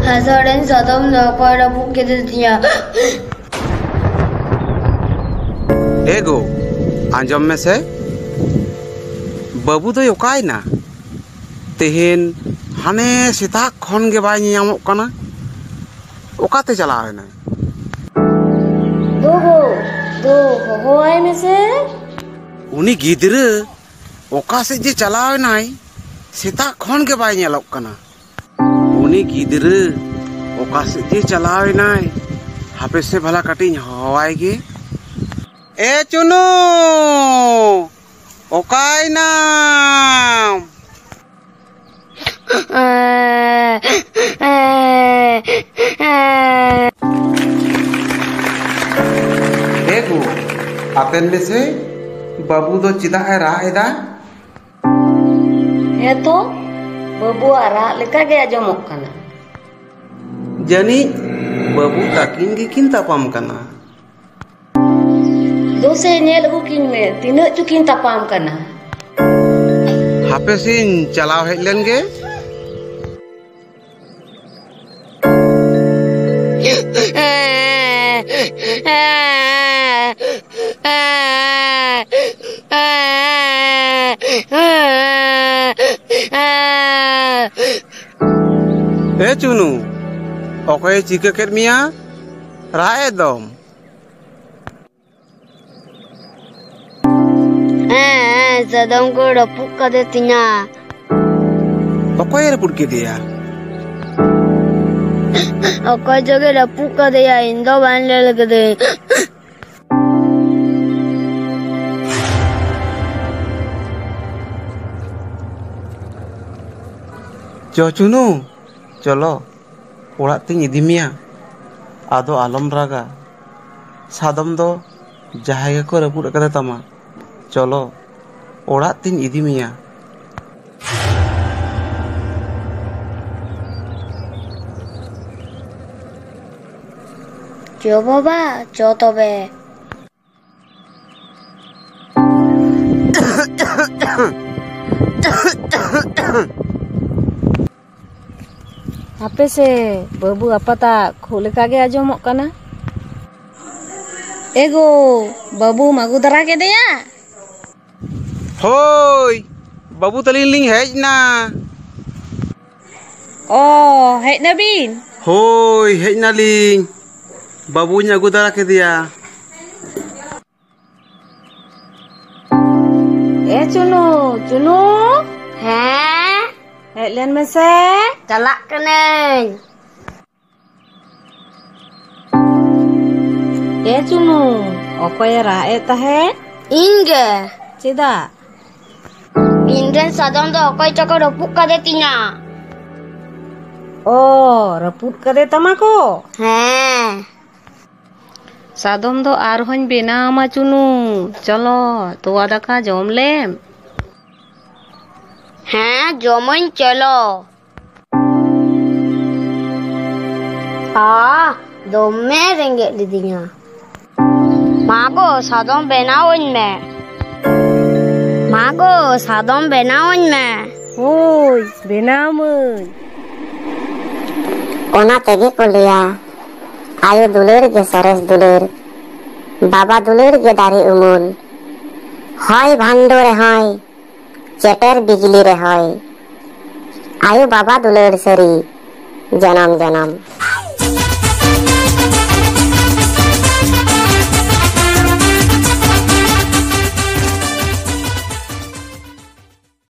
Hasaran sadam na pada bukit dia. Ego, anjom में से बाबू तो योकाई ना तेहेन हाने सिताक खन के बाय ᱧᱟᱢᱚᱜ ᱠᱟᱱᱟ ओकाते चलावे ना दो होय में से उनी गिदरे ओका से जे चलावे नाय सिताक खन के बाय ᱧᱮᱞᱚᱜ ᱠᱟᱱᱟ उनी गिदरे ओका से जे चलावे नाय हापे से भला कटिंग हवाई गे ए चुनु ओकाई ना देखो आतेन में से बाबू दो चिदा है राहेदा है तो बाबू आरा लेका के आजमोक कना जनी बाबू ताकिन के किन तापाम कना दोसे नेल बुकिन में तीन चुकिन तापाम कना हापे सिन चलाव हेज लेन गे ए चुनु ओके चिका केट मिया राए दम सदम को रपुक कर देतिया ओके रपुक के दिया ओके जगह रपुक कर दिया इंदो बांध ले लग दे चुनु चलो ओड़ा तिन इदी मिया आदो आलम रागा सादम दो जहां को रपुक कर तमा चलो ओड़ा तिन इदी मिया चो बाबा चो तबे आपे से बाबू अपता खोले कागे आजमोक कना एगो बाबू मागू दरा के दिया होय बाबू तलिन लिंग हेज ना ओ हेज नबीन होय हेज ना लिंग बाबू nya agudara ke dia चुनु हैं हेलन में से चला कने चुनु ओकोय राए तहे इंगे चिदा इंद्रन सादम दो ओकोय चको रपुक कर देतिया ओ रपुक कर दे तमा को हैं सादम दो आर होन बेना मा चुनु चलो तोवा दाका जम लेम हाँ जमन चलो दोमे रेंगे दीदिया मागो सादम बेनावन में होय बेनामन ओना तेगे को लिया आयो दुलेर के सरस दुलेर बाबा दुलेर के दारे उमुल हाय भांडो रे हाय चेटर बिजली रे हाय आयो बाबा दुलेर सरी जन्म जन्म